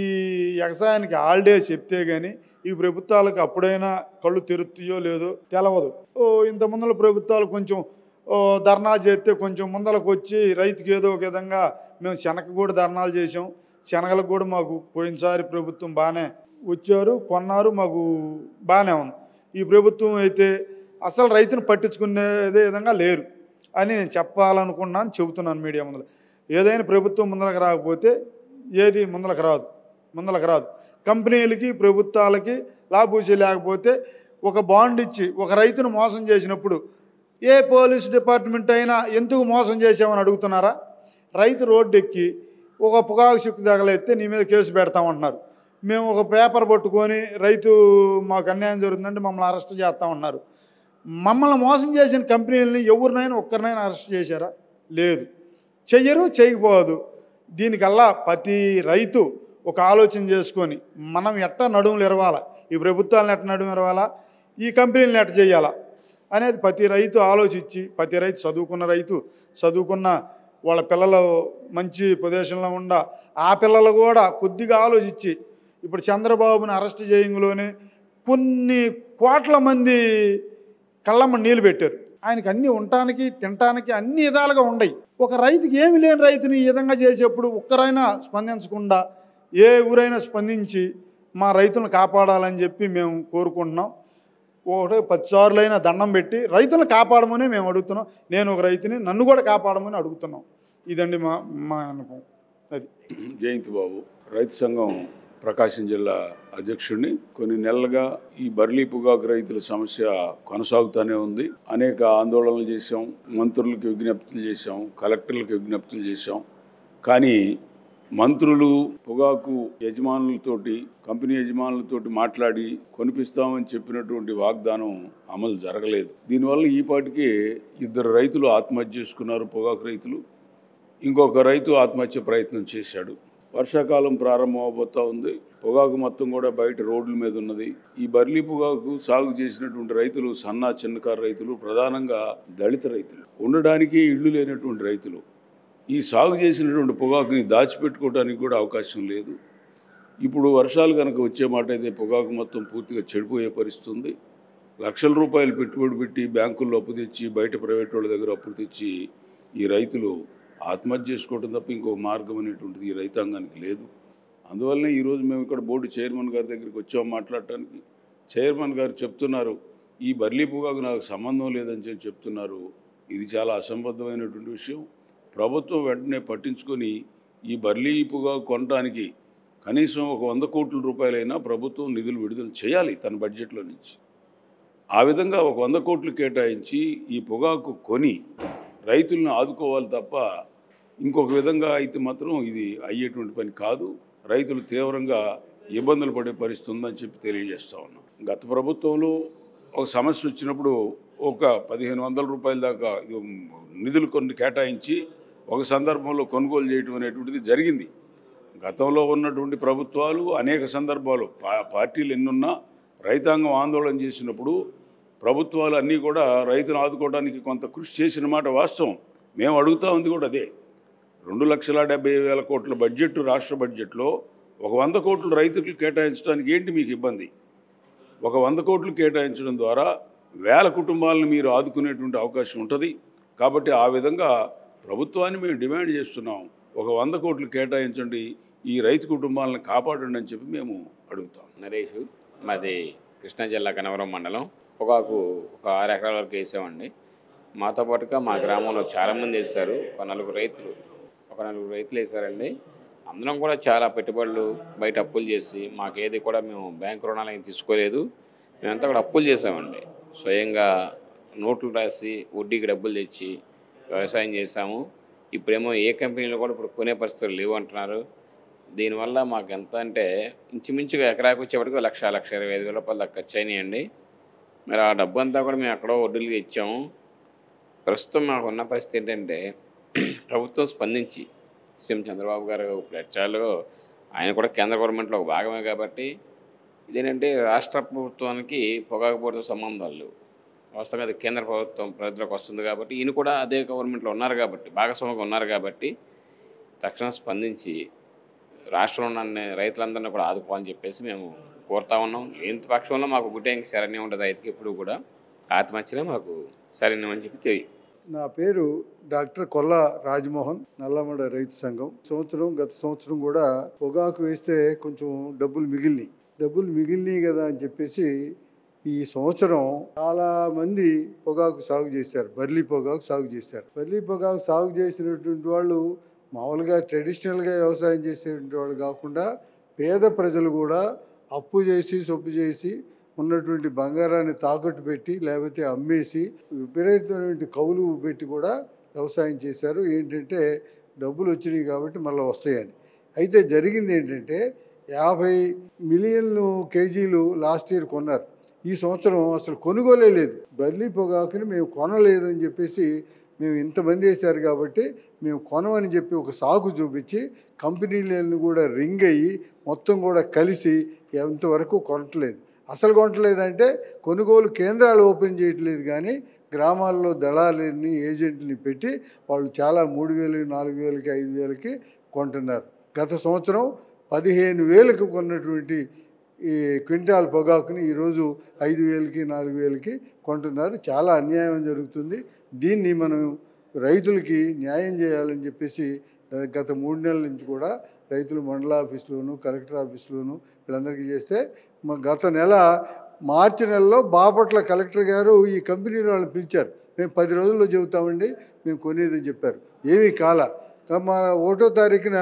[SPEAKER 5] వ్యవసాయానికి హాలిడే చెప్తే కానీ ఈ ప్రభుత్వాలకు అప్పుడైనా కళ్ళు తెరుతాయో లేదో తెలవదు. ఇంత ముందల ప్రభుత్వాలు కొంచెం ధర్నా చేస్తే కొంచెం ముందలకు వచ్చి రైతుకి ఏదో ఒక విధంగా, మేము శనగకు కూడా ధర్నాలు చేసాం, శనగలకు కూడా మాకు పోయినసారి ప్రభుత్వం బాగానే వచ్చారు, కొన్నారు, మాకు బాగానే ఉంది. ఈ ప్రభుత్వం అయితే అసలు రైతును పట్టించుకునేదే విధంగా లేరు అని నేను చెప్పాలనుకున్నాను, చెబుతున్నాను మీడియా ముందర. ఏదైనా ప్రభుత్వం ముందరకు రాకపోతే ఏది ముందలకు రాదు. కంపెనీలకి ప్రభుత్వాలకి లాభూసి లేకపోతే ఒక బాండ్ ఇచ్చి ఒక రైతును మోసం చేసినప్పుడు ఏ పోలీస్ డిపార్ట్మెంట్ అయినా ఎందుకు మోసం చేసామని అడుగుతున్నారా? రైతు రోడ్డు ఎక్కి ఒక పొగాకు చిక్కు తగలైతే నీ మీద కేసు పెడతామంటున్నారు. మేము ఒక పేపర్ పట్టుకొని రైతు మాకు అన్యాయం జరుగుతుందంటే మమ్మల్ని అరెస్ట్ చేస్తామన్నారు. మమ్మల్ని మోసం చేసిన కంపెనీలని ఎవరినైనా ఒక్కరినైనా అరెస్ట్ చేశారా? లేదు, చెయ్యరు, చేయకపోదు. దీనికల్లా ప్రతి రైతు ఒక ఆలోచన చేసుకొని మనం ఎట్టా నడుములు ఎరవాలా, ఈ ప్రభుత్వాలను ఎట్ట నడుము ఎరవాలా, ఈ కంపెనీలను ఎట్ట చేయాలా అనేది ప్రతి రైతు ఆలోచించి, ప్రతి రైతు చదువుకున్న వాళ్ళ పిల్లలు మంచి పొజిషన్లో ఆ పిల్లలు కూడా కొద్దిగా ఆలోచించి, ఇప్పుడు చంద్రబాబుని అరెస్ట్ చేయంలోనే కొన్ని కోట్ల మంది కళ్ళమ్మ నీళ్ళు పెట్టారు. ఆయనకి అన్నీ ఉండటానికి తినటానికి అన్ని విధాలుగా ఉన్నాయి. ఒక రైతుకి ఏమి లేని రైతుని ఈ విధంగా చేసేప్పుడు ఒక్కరైనా స్పందించకుండా ఏ ఊరైనా స్పందించి మా రైతులను కాపాడాలని చెప్పి మేము కోరుకుంటున్నాం. 10 సార్లైనా దండం పెట్టి రైతులను కాపాడమని మేము అడుగుతున్నాం. నేను ఒక రైతుని, నన్ను కూడా కాపాడమని అడుగుతున్నాం. ఇదండి మా అనుభవం. అది
[SPEAKER 6] జయంతి బాబు, రైతు సంఘం ప్రకాశం జిల్లా అధ్యక్షుడిని. కొన్ని నెలలుగా ఈ బర్లీ పొగాకు రైతుల సమస్య కొనసాగుతూనే ఉంది. అనేక ఆందోళనలు చేశాం, మంత్రులకు విజ్ఞప్తులు చేశాం, కలెక్టర్లకు విజ్ఞప్తులు చేశాం. కానీ మంత్రులు పొగాకు యజమానులతోటి, కంపెనీ యజమానులతోటి మాట్లాడి కొనిపిస్తామని చెప్పినటువంటి వాగ్దానం అమలు జరగలేదు. దీనివల్ల ఈపాటికే 2 రైతులు ఆత్మహత్య చేసుకున్నారు. పొగాకు రైతులు. ఇంకొక రైతు ఆత్మహత్య ప్రయత్నం చేశాడు. వర్షాకాలం ప్రారంభం అవబోతూ ఉంది. పొగాకు మొత్తం కూడా బయట రోడ్ల మీద ఉన్నది. ఈ బర్లీ పొగాకు సాగు చేసినటువంటి రైతులు చిన్నకారు రైతులు, ప్రధానంగా దళిత రైతులు, ఉండడానికి ఇళ్ళు లేనటువంటి రైతులు. ఈ సాగు చేసినటువంటి పొగాకుని దాచిపెట్టుకోవడానికి కూడా అవకాశం లేదు. ఇప్పుడు వర్షాలు కనుక వచ్చే మాట అయితే పొగాకు మొత్తం పూర్తిగా చెడిపోయే పరిస్థితి ఉంది. లక్షల రూపాయలు పెట్టుబడి పెట్టి బ్యాంకుల్లో అప్పు తెచ్చి బయట ప్రైవేట్ వాళ్ళ దగ్గర అప్పులు తెచ్చి ఈ రైతులు ఆత్మహత్య చేసుకోవడం తప్ప ఇంకో మార్గం అనేటువంటిది ఈ రైతాంగానికి లేదు. అందువల్లనే ఈరోజు మేము ఇక్కడ బోర్డు చైర్మన్ గారి దగ్గరికి వచ్చాము మాట్లాడటానికి. చైర్మన్ గారు చెప్తున్నారు ఈ బర్లీ పొగాకు నాకు సంబంధం లేదని చెప్పి చెప్తున్నారు. ఇది చాలా అసంబద్ధమైనటువంటి విషయం. ప్రభుత్వం వెంటనే పట్టించుకొని ఈ బర్లీ పొగాకు కొనడానికి కనీసం ఒక 100 కోట్ల రూపాయలైనా ప్రభుత్వం నిధులు విడుదల చేయాలి తన బడ్జెట్లో నుంచి. ఆ విధంగా ఒక 100 కోట్లు కేటాయించి ఈ పొగాకు కొని రైతులను ఆదుకోవాలి తప్ప ఇంకొక విధంగా అయితే మాత్రం ఇది అయ్యేటువంటి పని కాదు. రైతులు తీవ్రంగా ఇబ్బందులు పడే పరిస్థితి ఉందని చెప్పి తెలియజేస్తా ఉన్నాం. గత ప్రభుత్వంలో ఒక సమస్య వచ్చినప్పుడు ఒక 1500 రూపాయల దాకా నిధులు కొన్ని కేటాయించి ఒక సందర్భంలో కొనుగోలు చేయడం అనేటువంటిది జరిగింది. గతంలో ఉన్నటువంటి ప్రభుత్వాలు అనేక సందర్భాలు పార్టీలు ఎన్నున్నా రైతాంగం ఆందోళన చేసినప్పుడు ప్రభుత్వాలు అన్నీ కూడా రైతును ఆదుకోవడానికి కొంత కృషి చేసిన మాట వాస్తవం. మేము అడుగుతూ ఉంది కూడా అదే. 2,70,000 కోట్ల బడ్జెట్ రాష్ట్ర బడ్జెట్లో ఒక 100 కోట్లు రైతులకు కేటాయించడానికి ఏంటి మీకు ఇబ్బంది? ఒక 100 కోట్లు కేటాయించడం ద్వారా 1000 కుటుంబాలను మీరు ఆదుకునేటువంటి అవకాశం ఉంటుంది. కాబట్టి ఆ విధంగా ప్రభుత్వాన్ని మేము డిమాండ్ చేస్తున్నాం. ఒక 100 కోట్లు కేటాయించండి, ఈ రైతు కుటుంబాలను కాపాడండి అని చెప్పి మేము అడుగుతాం.
[SPEAKER 7] నరేష్, మాది కృష్ణా జిల్లా గన్నవరం మండలం. పొగాకు ఒక 6 ఎకరాల వరకు వేసామండి. మాతో పాటుగా మా గ్రామంలో చాలామంది వేస్తారు. ఒక 4 రైతులు వేసారండి. అందరం కూడా చాలా పెట్టుబడులు బయట అప్పులు చేసి మాకేది కూడా మేము బ్యాంకు రుణాలు ఏం తీసుకోలేదు. మేమంతా కూడా అప్పులు చేసామండి. స్వయంగా నోట్లు రాసి వడ్డీకి డబ్బులు తెచ్చి వ్యవసాయం చేశాము. ఇప్పుడేమో ఏ కంపెనీలో కూడా ఇప్పుడు కొనే పరిస్థితులు లేవు అంటున్నారు. దీనివల్ల మాకు ఎంత అంటే ఇంచుమించుగా ఎకరాకి వచ్చేప్పటికి 1,25,000 రూపాయలు దాకా ఖర్చు అయినాయండి. మరి ఆ డబ్బు అంతా కూడా మేము ఎక్కడో వడ్డీలకి ఇచ్చాము. ప్రస్తుతం మాకు ఉన్న పరిస్థితి ఏంటంటే ప్రభుత్వం స్పందించి సీఎం చంద్రబాబు గారు ప్రచారాలు ఆయన కూడా కేంద్ర గవర్నమెంట్లో ఒక భాగమే కాబట్టి ఇదేంటంటే రాష్ట్ర ప్రభుత్వానికి పొగాకు బోర్డుతో సంబంధాలు లేవు. వాస్తవంగా అది కేంద్ర ప్రభుత్వం పరిధిలోకి వస్తుంది కాబట్టి ఈయన కూడా అదే గవర్నమెంట్లో ఉన్నారు కాబట్టి భాగస్వామిగా ఉన్నారు కాబట్టి తక్షణం స్పందించి రాష్ట్రంలో ఉన్న రైతులందరినీ కూడా ఆదుకోవాలని చెప్పేసి మేము కోరుతా ఉన్నాం. లేని పక్షంలో మాకు గుట్టే ఇంక శరణ్యం ఉంటుంది. రైతుకి ఎప్పుడు కూడా ఆత్మహత్యలే మాకు శరణ్యం అని చెప్పి తెలియదు.
[SPEAKER 8] నా పేరు డాక్టర్ కొల్ల రాజమోహన్, నల్లమడ రైతు సంఘం. గత సంవత్సరం కూడా పొగాకు వేస్తే కొంచెం డబ్బులు మిగిలినాయి కదా అని చెప్పేసి ఈ సంవత్సరం చాలా మంది పొగాకు సాగు చేశారు. బర్లీ పొగాకు సాగు చేశారు. బర్లీ పొగాకు సాగు చేసినటువంటి వాళ్ళు మామూలుగా ట్రెడిషనల్గా వ్యవసాయం చేసేటువంటి వాళ్ళు కాకుండా పేద ప్రజలు కూడా అప్పు చేసి సొప్పు చేసి ఉన్నటువంటి బంగారాన్ని తాకట్టు పెట్టి లేకపోతే అమ్మేసి విపరీతమైనటువంటి కౌలు పెట్టి కూడా వ్యవసాయం చేశారు. ఏంటంటే డబ్బులు వచ్చినాయి కాబట్టి మళ్ళీ వస్తాయని. అయితే జరిగింది ఏంటంటే 50 మిలియన్ కేజీలు లాస్ట్ ఇయర్ కొన్నారు. ఈ సంవత్సరం అసలు కొనుగోలే లేదు. బర్లీ పొగాకుని మేము కొనలేదని చెప్పేసి మేము ఇంతమంది వేశారు కాబట్టి మేము కొనమని చెప్పి ఒక సాగు చూపించి కంపెనీలను కూడా రింగ్ అయ్యి మొత్తం కూడా కలిసి ఎంతవరకు కొనట్లేదు. అసలు కొనట్లేదంటే కొనుగోలు కేంద్రాలు ఓపెన్ చేయట్లేదు, కానీ గ్రామాల్లో దళాలని ఏజెంట్ని పెట్టి వాళ్ళు చాలా 3,000, 4,000, 5,000కి కొంటున్నారు. గత సంవత్సరం 15,000కి కొన్నటువంటి ఈ క్వింటాల్ పొగాకుని ఈరోజు 5,000కి 4,000కి కొంటున్నారు. చాలా అన్యాయం జరుగుతుంది. దీన్ని మనం రైతులకి న్యాయం చేయాలని చెప్పేసి గత 3 నెలల నుంచి కూడా రైతులు మండల ఆఫీసులోను కలెక్టర్ ఆఫీసులోను వీళ్ళందరికీ చేస్తే గత నెల మార్చి నెలలో బాపట్ల కలెక్టర్ గారు ఈ కంపెనీ వాళ్ళని పిలిచారు. మేము 10 రోజుల్లో చెబుతామండి మేము కొనేదని చెప్పారు. ఏమీ కాల. మా 1వ తారీఖున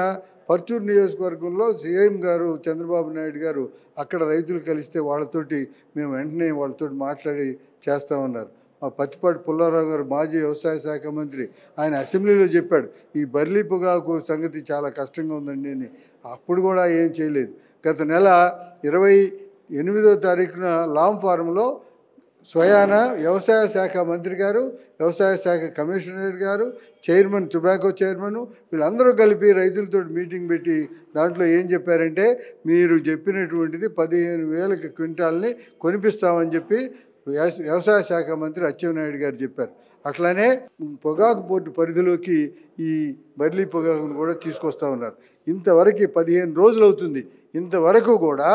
[SPEAKER 8] పర్చూరు నియోజకవర్గంలో సీఎం గారు చంద్రబాబు నాయుడు గారు అక్కడ రైతులు కలిస్తే వాళ్ళతోటి మేము వెంటనే వాళ్ళతోటి మాట్లాడి చేస్తామన్నారు. మా పత్తిపాటి పుల్లారావు గారు మాజీ వ్యవసాయ శాఖ మంత్రి, ఆయన అసెంబ్లీలో చెప్పాడు ఈ బర్లీ పొగాకు సంగతి చాలా కష్టంగా ఉందండి అని. అప్పుడు కూడా ఏం చేయలేదు. గత నెల 28వ తారీఖున లామ్ ఫారంలో స్వయాన వ్యవసాయ శాఖ మంత్రి గారు, వ్యవసాయ శాఖ కమిషనర్ గారు, చైర్మన్, టొబాకో చైర్మన్ వీళ్ళందరూ కలిపి రైతులతో మీటింగ్ పెట్టి దాంట్లో ఏం చెప్పారంటే మీరు చెప్పినటువంటిది 15,000 క్వింటాల్ని కొనిపిస్తామని చెప్పి వ్యవసాయ శాఖ మంత్రి అచ్చెన్నాయుడు గారు చెప్పారు. అట్లానే పొగాకు బోర్డు పరిధిలోకి ఈ బర్లీ పొగాకును కూడా తీసుకొస్తా ఉన్నారు. ఇంతవరకు 15 రోజులు అవుతుంది, ఇంతవరకు కూడా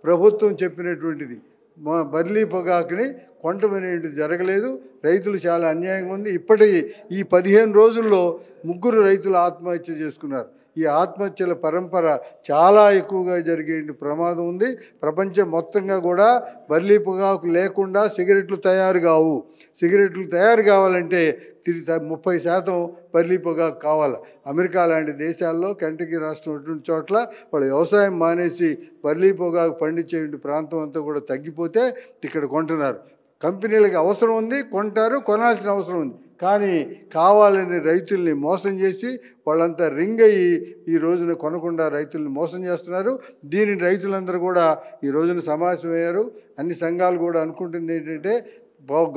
[SPEAKER 8] ప్రభుత్వం చెప్పినటువంటిది మా బర్లీ పొగాకుని కొనటం అనేది జరగలేదు. రైతులు చాలా అన్యాయంగా ఉంది. ఇప్పటికీ ఈ 15 రోజుల్లో 3 రైతులు ఆత్మహత్య చేసుకున్నారు. ఈ ఆత్మహత్యల పరంపర చాలా ఎక్కువగా జరిగే ప్రమాదం ఉంది. ప్రపంచం మొత్తంగా కూడా బర్లీ పొగాకు లేకుండా సిగరెట్లు తయారు కావు. సిగరెట్లు తయారు కావాలంటే 30% బర్లీ పొగాకు కావాలి. అమెరికా లాంటి దేశాల్లో కెంటకీ రాష్ట్రం అటువంటి చోట్ల వాళ్ళు వ్యవసాయం మానేసి బర్లీ పొగాకు పండించే ప్రాంతం అంతా కూడా తగ్గిపోతే ఇక్కడ కొంటున్నారు. కంపెనీలకు అవసరం ఉంది, కొంటారు, కొనాల్సిన అవసరం ఉంది. కానీ కావాలని రైతుల్ని మోసం చేసి వాళ్ళంతా రింగ్ అయ్యి ఈ రోజున కొనకుండా రైతుల్ని మోసం చేస్తున్నారు. దీనిని రైతులందరూ కూడా ఈ రోజున సమావేశమయ్యారు. అన్ని సంఘాలు కూడా అనుకుంటుంది ఏంటంటే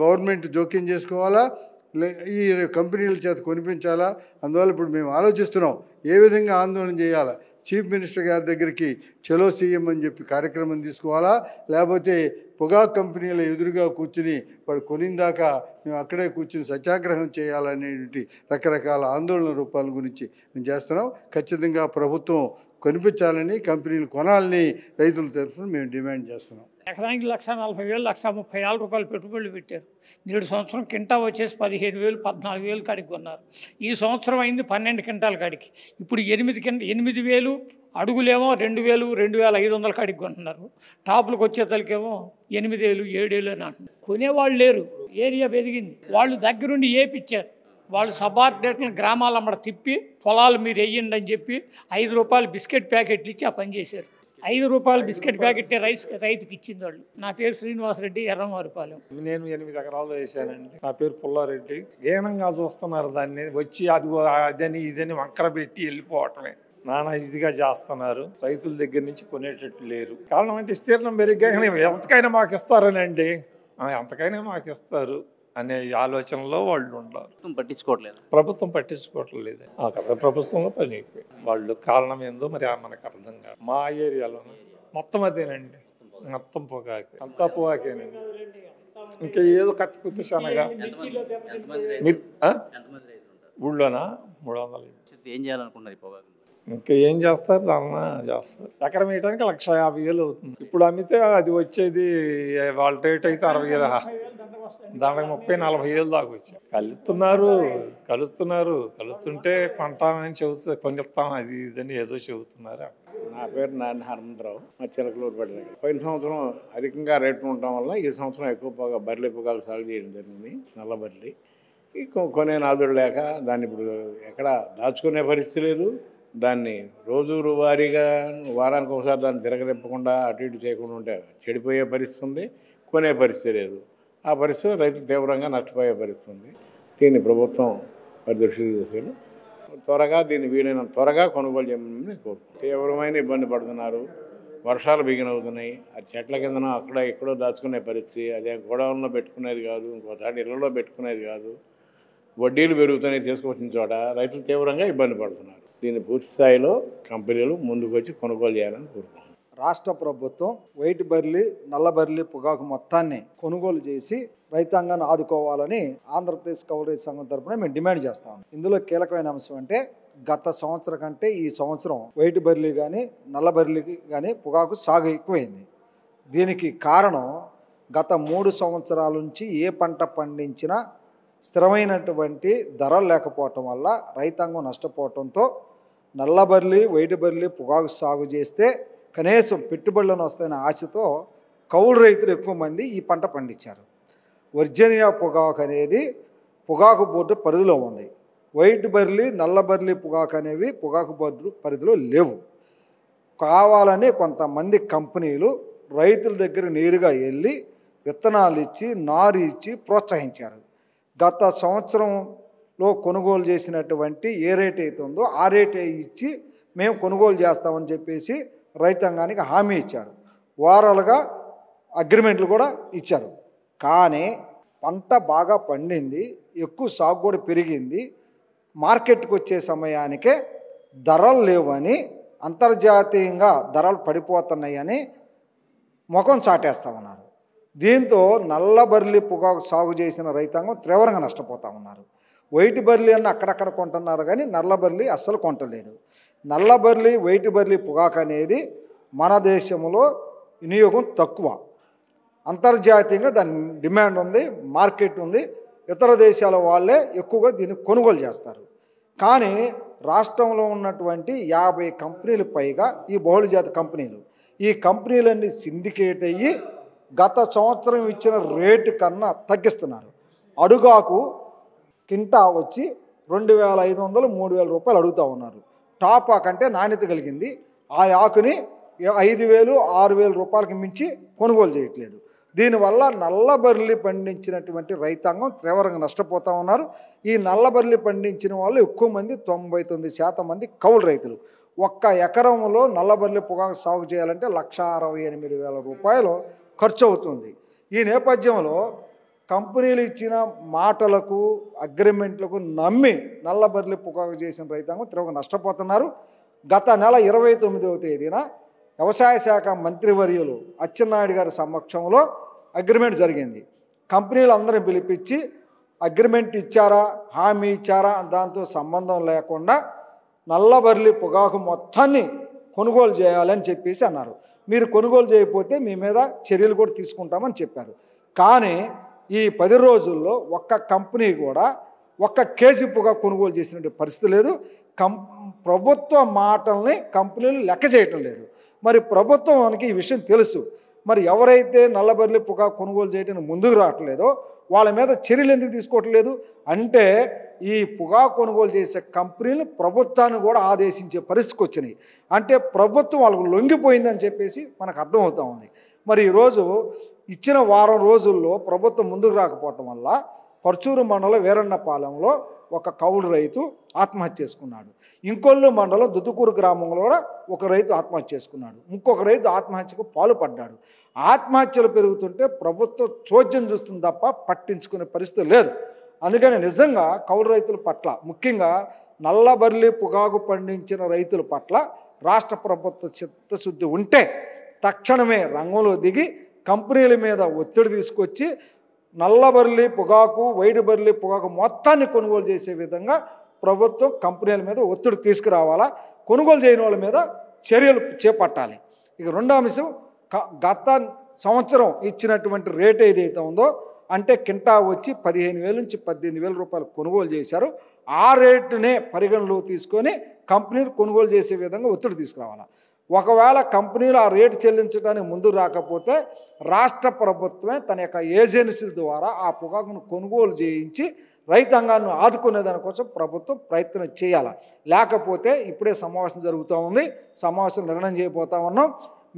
[SPEAKER 8] గవర్నమెంట్ జోక్యం చేసుకోవాలా, ఈ కంపెనీల చేత కొనిపించాలా. అందువల్ల ఇప్పుడు మేము ఆలోచిస్తున్నాం ఏ విధంగా ఆందోళన చేయాలా. చీఫ్ మినిస్టర్ గారి దగ్గరికి చలో సీఎం అని చెప్పి కార్యక్రమం తీసుకోవాలా, లేకపోతే పొగాకు కంపెనీల ఎదురుగా కూర్చుని వాడు కొనిందాకా మేము అక్కడే కూర్చుని సత్యాగ్రహం చేయాలనేటువంటి రకరకాల ఆందోళన రూపాల గురించి మేము చేస్తున్నాం. ఖచ్చితంగా ప్రభుత్వం కొనిపించాలని, కంపెనీలు కొనాలని రైతుల తరఫున మేము డిమాండ్ చేస్తున్నాం.
[SPEAKER 9] ఎకరానికి 1,40,000, 1,30,000 రూపాయలు పెట్టుబడులు పెట్టారు. 7 సంవత్సరం కింటా వచ్చేసి 15,000, 14,000 కాడికి కొన్నారు. ఈ సంవత్సరం అయింది 12 క్వింటాల కాడికి. ఇప్పుడు 8,000 అడుగులేమో 2,000, 2,500 కాడికి కొంటున్నారు. టాపులకు వచ్చేతలకేమో 8,000, 7,000 అని అంటున్నారు. కొనేవాళ్ళు లేరు. ఏరియా పెరిగింది. వాళ్ళు దగ్గరుండి ఏపిచ్చారు. వాళ్ళు సబార్డినేట్లను గ్రామాల అమ్మడ తిప్పి పొలాలు మీరు వేయండి అని చెప్పి 5 రూపాయలు బిస్కెట్ ప్యాకెట్లు ఇచ్చి ఆ పని చేశారు. 5 రూపాయలు బిస్కెట్ ప్యాకెట్ రైతుకి ఇచ్చింది వాళ్ళు. నా పేరు శ్రీనివాసరెడ్డి, ఎర్రమారుపాలెం.
[SPEAKER 10] నేను 8 ఎకరాలు వేసానండి. నా పేరు పుల్లారెడ్డి. ఏనంగా చూస్తున్నారు దాన్ని, వచ్చి అదని ఇదని వంకర పెట్టి వెళ్ళిపోవటమే. నానా ఇదిగా చేస్తున్నారు. రైతుల దగ్గర నుంచి కొనేటట్టు లేరు. కారణం అంటే విస్తీర్ణం పెరిగ్గా ఎంతకైనా మాకు ఇస్తారనండి, ఎంతకైనా మాకు ఇస్తారు అనే ఆలోచనలో వాళ్ళు ఉన్నారు. ప్రభుత్వం పట్టించుకోవట్లేదు. ప్రభుత్వంలో పని అయిపోయి వాళ్ళు కారణం ఏందో మరి మనకు అర్థం కాదు. మా ఏరియాలో మొత్తం అదేనండి, మొత్తం పొగాకే, అంతా పొగాకేనండి. ఇంకా ఏదో కత్తికుత్తి శనగా ఊళ్ళోనా 300.
[SPEAKER 11] ఏం చేయాలనుకున్నారు పొగాకు?
[SPEAKER 10] ఇంకా ఏం చేస్తారు, దాన్న చేస్తారు. ఎకరం వేయడానికి 1,50,000 అవుతుంది. ఇప్పుడు అమ్మితే అది వచ్చేది వాళ్ళ రేట్ అయితే 60,000, దానికి 30,000-40,000 దాకా వచ్చాయి. కలుస్తుంటే పంట అని చెబుతుంది, కొనిస్తాం అది ఇదని ఏదో చెబుతున్నారు.
[SPEAKER 12] నా పేరు నారాయణ హనుమంతరావు, మా చిలకలూరు పడ్డ. పోయిన సంవత్సరం అధికంగా రేట్లు ఉండటం వల్ల ఈ సంవత్సరం ఎక్కువ బర్రెలు పొగాకు సాగు చేయడం జరిగింది. నల్ల బర్రెలు కొనే నాదుడు లేక దాన్ని ఇప్పుడు ఎక్కడ దాచుకునే పరిస్థితి లేదు. దాన్ని రోజువారీగా వారానికి ఒకసారి దాన్ని తిరగనిప్పకుండా అటు ఇటు చేయకుండా ఉంటే చెడిపోయే పరిస్థితి ఉంది, కొనే పరిస్థితి లేదు. ఆ పరిస్థితి రైతులు తీవ్రంగా నష్టపోయే పరిస్థితి ఉంది. దీన్ని ప్రభుత్వం పరిదృష్టి తీసుకెళ్ళి దీన్ని వీలైనంత త్వరగా కొనుగోలు చేయమని కోరుకుంటున్నాం. తీవ్రమైన ఇబ్బంది పడుతున్నారు. వర్షాలు బిగినవుతున్నాయి. అది చెట్ల కిందనో అక్కడ ఎక్కడో దాచుకునే పరిస్థితి. అదే గోడౌన్లో పెట్టుకునేది కాదు, ఇంకోసారి ఇళ్లలో పెట్టుకునేది కాదు. వడ్డీలు పెరుగుతున్నాయి తీసుకొచ్చిన చోట రైతులు తీవ్రంగా ఇబ్బంది పడుతున్నారు. దీన్ని పూర్తి స్థాయిలో కంపెనీలు ముందుకు వచ్చి కొనుగోలు చేయాలని కోరుకుంటున్నాం.
[SPEAKER 13] రాష్ట్ర ప్రభుత్వం వైట్ బర్లీ, నల్ల బర్లీ పొగాకు మొత్తాన్ని కొనుగోలు చేసి రైతాంగాన్ని ఆదుకోవాలని ఆంధ్రప్రదేశ్ కౌలు సంఘం తరఫున మేము డిమాండ్ చేస్తాం. ఇందులో కీలకమైన అంశం అంటే గత సంవత్సరం కంటే ఈ సంవత్సరం వైట్ బర్లీ కానీ నల్ల బర్లీ కానీ పొగాకు సాగు ఎక్కువైంది. దీనికి కారణం గత 3 సంవత్సరాల నుంచి ఏ పంట పండించినా స్థిరమైనటువంటి ధరలు లేకపోవటం వల్ల రైతాంగం నష్టపోవటంతో నల్ల బర్లీ, వైట్ బర్లీ పొగాకు సాగు చేస్తే కనీసం పెట్టుబడులను వస్తాయనే ఆశతో కౌలు రైతులు ఎక్కువ మంది ఈ పంట పండించారు. వర్జీనియా పొగాకు అనేది పొగాకు బోర్డు పరిధిలో ఉంది. వైట్ బర్లీ, నల్ల బర్లీ పొగాకు అనేవి పొగాకు బోర్డు పరిధిలో లేవు. కావాలని కొంతమంది కంపెనీలు రైతుల దగ్గర నేరుగా వెళ్ళి విత్తనాలు ఇచ్చి, నారు ఇచ్చి ప్రోత్సహించారు. గత సంవత్సరంలో కొనుగోలు చేసినటువంటి ఏ రేట్ అయితే ఉందో ఆ రేటే ఇచ్చి మేము కొనుగోలు చేస్తామని చెప్పేసి రైతాంగానికి హామీ ఇచ్చారు. వారాలుగా అగ్రిమెంట్లు కూడా ఇచ్చారు. కానీ పంట బాగా పండింది, ఎక్కువ సాగు కూడా పెరిగింది. మార్కెట్కి వచ్చే సమయానికే ధరలు లేవని, అంతర్జాతీయంగా ధరలు పడిపోతున్నాయని ముఖం చాటేస్తా ఉన్నారు. దీంతో నల్ల బర్లీ పొగాకు సాగు చేసిన రైతాంగం తీవ్రంగా నష్టపోతూ ఉన్నారు. వైట్ బర్లీ అన్న అక్కడక్కడ కొంటున్నారు కానీ నల్ల బర్లీ అస్సలు కొంటలేదు. నల్ల బర్లీ వైట్ బర్లీ పొగాకు అనేది మన దేశంలో వినియోగం తక్కువ. అంతర్జాతీయంగా దాని డిమాండ్ ఉంది, మార్కెట్ ఉంది. ఇతర దేశాల వాళ్ళే ఎక్కువగా దీన్ని కొనుగోలు చేస్తారు. కానీ రాష్ట్రంలో ఉన్నటువంటి 50 కంపెనీలు పైగా ఈ బహుళజాతి కంపెనీలు, ఈ కంపెనీలన్నీ సిండికేట్ అయ్యి గత సంవత్సరం ఇచ్చిన రేటు కన్నా తగ్గిస్తున్నారు. అడుగాకు కింటా వచ్చి 2500, 3000 రూపాయలు అడుగుతూ ఉన్నారు. టాప్ ఆకు అంటే నాణ్యత కలిగింది. ఆ ఆకుని 5000, 6000 రూపాయలకి మించి కొనుగోలు చేయట్లేదు. దీనివల్ల నల్ల బర్లీ పండించినటువంటి రైతాంగం తీవ్రంగా నష్టపోతూ ఉన్నారు. ఈ నల్ల బర్లీ పండించిన వాళ్ళు ఎక్కువ మంది 99% మంది కౌలు రైతులు. ఒక్క ఎకరంలో నల్ల బర్లీ పొగాకు సాగు చేయాలంటే 1,68,000 రూపాయలు ఖర్చు అవుతుంది. ఈ నేపథ్యంలో కంపెనీలు ఇచ్చిన మాటలకు అగ్రిమెంట్లకు నమ్మి నల్ల బర్లీ పొగాకు చేసిన రైతాంగం తీవ్రంగా నష్టపోతున్నారు. గత నెల 29వ తేదీన వ్యవసాయ శాఖ మంత్రివర్యులు అచ్చెన్నాయుడు గారి సమక్షంలో అగ్రిమెంట్ జరిగింది. కంపెనీలందరినీ పిలిపించి అగ్రిమెంట్ ఇచ్చారా, హామీ ఇచ్చారా దాంతో సంబంధం లేకుండా నల్ల బర్లీ పొగాకు మొత్తాన్ని కొనుగోలు చేయాలని చెప్పేసి అన్నారు. మీరు కొనుగోలు చేయకపోతే మీ మీద చర్యలు కూడా తీసుకుంటామని చెప్పారు. కానీ ఈ 10 రోజుల్లో ఒక్క కంపెనీ కూడా 1 కేజీ పొగాకు కొనుగోలు చేసినటువంటి పరిస్థితి లేదు. ప్రభుత్వ మాటల్ని కంపెనీలు లెక్క చేయటం లేదు. మరి ప్రభుత్వానికి ఈ విషయం తెలుసు. మరి ఎవరైతే నల్ల బర్లీ పొగాకు కొనుగోలు చేయడానికి ముందుకు రావట్లేదో వాళ్ళ మీద చర్యలు ఎందుకు తీసుకోవట్లేదు అంటే ఈ పొగాకు కొనుగోలు చేసే కంపెనీలు ప్రభుత్వాన్ని కూడా ఆదేశించే పరిస్థితికి వచ్చినాయి. అంటే ప్రభుత్వం వాళ్ళకు లొంగిపోయిందని చెప్పేసి మనకు అర్థమవుతూ ఉంది. మరి ఈరోజు ఇచ్చిన వారం రోజుల్లో ప్రభుత్వం ముందుకు రాకపోవటం వల్ల పర్చూరు మండలం వీరన్నపాలెంలో ఒక కౌలు రైతు ఆత్మహత్య చేసుకున్నాడు. ఇంకొల్లు మండలం దుద్దుకూరు గ్రామంలో కూడా ఒక రైతు ఆత్మహత్య చేసుకున్నాడు. ఇంకొక రైతు ఆత్మహత్యకు పాల్పడ్డాడు. ఆత్మహత్యలు పెరుగుతుంటే ప్రభుత్వం చోద్యం చూస్తుంది తప్ప పట్టించుకునే పరిస్థితి లేదు. అందుకని నిజంగా కౌలు రైతుల పట్ల, ముఖ్యంగా నల్ల బర్లీ పొగాకు పండించిన రైతుల పట్ల రాష్ట్ర ప్రభుత్వ చిత్తశుద్ధి ఉంటే తక్షణమే రంగంలో దిగి కంపెనీల మీద ఒత్తిడి తీసుకొచ్చి నల్ల బర్లీ పొగాకు, వైట్ బర్లీ పొగాకు మొత్తాన్ని కొనుగోలు చేసే విధంగా ప్రభుత్వం కంపెనీల మీద ఒత్తిడి తీసుకురావాలా, కొనుగోలు చేయని వాళ్ళ మీద చర్యలు చేపట్టాలి. ఇక రెండో అంశం, గత సంవత్సరం ఇచ్చినటువంటి రేట్ ఏదైతే ఉందో అంటే కింటా వచ్చి 15,000 నుంచి 18,000 రూపాయలు కొనుగోలు చేశారు. ఆ రేటునే పరిగణలో తీసుకొని కంపెనీలు కొనుగోలు చేసే విధంగా ఒత్తిడి తీసుకురావాలి. ఒకవేళ కంపెనీలు ఆ రేటు చెల్లించడానికి ముందు రాకపోతే రాష్ట్ర ప్రభుత్వమే తన యొక్క ఏజెన్సీల ద్వారా ఆ పొగాకును కొనుగోలు చేయించి రైతాంగాన్ని ఆదుకునే దానికోసం ప్రభుత్వం ప్రయత్నం చేయాలి. లేకపోతే ఇప్పుడే సమావేశం జరుగుతూ ఉంది, సమావేశం నిర్ణయం చేయబోతా ఉన్నాం.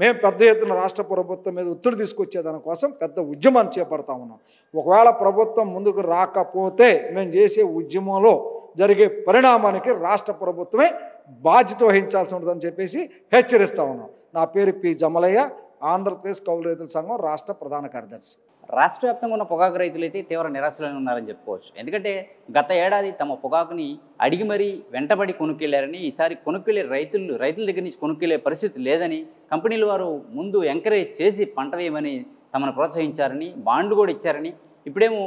[SPEAKER 13] మేము పెద్ద ఎత్తున రాష్ట్ర ప్రభుత్వం మీద ఒత్తిడి తీసుకొచ్చే దానికోసం పెద్ద ఉద్యమాన్ని చేపడతా ఉన్నాం. ఒకవేళ ప్రభుత్వం ముందుకు రాకపోతే మేము చేసే ఉద్యమంలో జరిగే పరిణామానికి రాష్ట్ర ప్రభుత్వమే బాధ్యత వహించాల్సి ఉంటుందని చెప్పేసి హెచ్చరిస్తా ఉన్నాం. నా పేరు పి జమలయ్య, ఆంధ్రప్రదేశ్ కౌలు రైతుల సంఘం రాష్ట్ర ప్రధాన కార్యదర్శి.
[SPEAKER 11] రాష్ట్ర వ్యాప్తంగా ఉన్న పొగాకు రైతులైతే తీవ్ర నిరాశలోనే ఉన్నారని చెప్పుకోవచ్చు. ఎందుకంటే గత ఏడాది తమ పొగాకుని అడిగి మరీ వెంటబడి కొనుక్కెళ్లారని, ఈసారి కొనుక్కెళ్లే రైతుల దగ్గర నుంచి కొనుక్కెళ్లే పరిస్థితి లేదని, కంపెనీల వారు ముందు ఎంకరేజ్ చేసి పంట వేయమని తమను ప్రోత్సహించారని, బాండ్లు కూడా ఇచ్చారని, ఇప్పుడేమో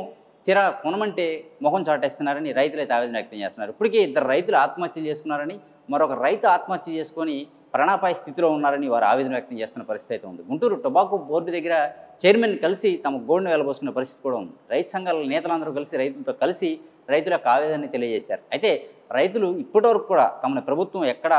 [SPEAKER 11] తీరా కొనమంటే ముఖం చాటేస్తున్నారని రైతులైతే ఆవేదన వ్యక్తం చేస్తున్నారు. ఇప్పటికే 2 రైతులు ఆత్మహత్యలు చేసుకున్నారని, మరొక రైతు ఆత్మహత్య చేసుకొని ప్రాణాపాయ స్థితిలో ఉన్నారని వారు ఆవేదన వ్యక్తం చేస్తున్న పరిస్థితి అయితే ఉంది. గుంటూరు టొబాకో బోర్డు దగ్గర చైర్మన్ కలిసి తమ గోడును వెలబోసుకున్న పరిస్థితి కూడా ఉంది. రైతు సంఘాల నేతలందరూ కలిసి రైతులతో కలిసి రైతుల యొక్క ఆవేదనని తెలియజేశారు. అయితే రైతులు ఇప్పటివరకు కూడా తమని ప్రభుత్వం ఎక్కడ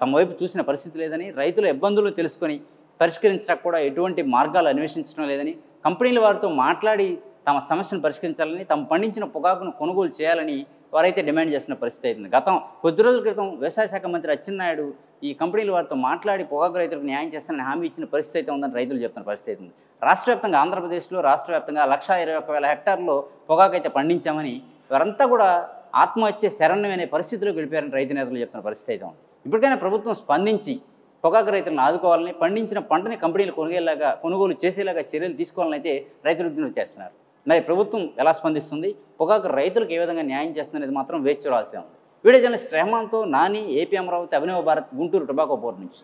[SPEAKER 11] తమ వైపు చూసిన పరిస్థితి లేదని, రైతుల ఇబ్బందులు తెలుసుకొని పరిష్కరించడానికి కూడా ఎటువంటి మార్గాలు అన్వేషించడం లేదని, కంపెనీల వారితో మాట్లాడి తమ సమస్యను పరిష్కరించాలని, తమ పండించిన పొగాకును కొనుగోలు చేయాలని వారైతే డిమాండ్ చేస్తున్న పరిస్థితి అవుతుంది. కొద్ది రోజుల క్రితం వ్యవసాయ శాఖ మంత్రి అచ్చెన్నాయుడు ఈ కంపెనీల వారితో మాట్లాడి పొగాకు రైతులకు న్యాయం చేస్తానని హామీ ఇచ్చిన పరిస్థితి అయితే ఉందని రైతులు చెప్తున్న పరిస్థితి అవుతుంది. రాష్ట్ర వ్యాప్తంగా ఆంధ్రప్రదేశ్లో రాష్ట్ర వ్యాప్తంగా 121,000 హెక్టార్లో పొగాకు అయితే పండించామని, వారంతా కూడా ఆత్మహత్య శరణ్యమనే పరిస్థితిలో గడిపారని రైతు నేతలు చెప్తున్న పరిస్థితి అయితే ఉంది. ఇప్పటికైనా ప్రభుత్వం స్పందించి పొగాకు రైతులను ఆదుకోవాలని, పండించిన పంటని కంపెనీలు కొనుగోలు చేసేలాగా చర్యలు తీసుకోవాలని అయితే రైతులు విజ్ఞప్తి చేస్తున్నారు. మరి ప్రభుత్వం ఎలా స్పందిస్తుంది, పొగాకు రైతులకు ఏ విధంగా న్యాయం చేస్తుందనేది మాత్రం వేచి చూడాల్సి ఉంది. వీడియో జర్నలిస్ట్ రెహమాన్తో Nani, AP Amaravati, Abhinava Bharat, Guntur tobacco board నుంచి.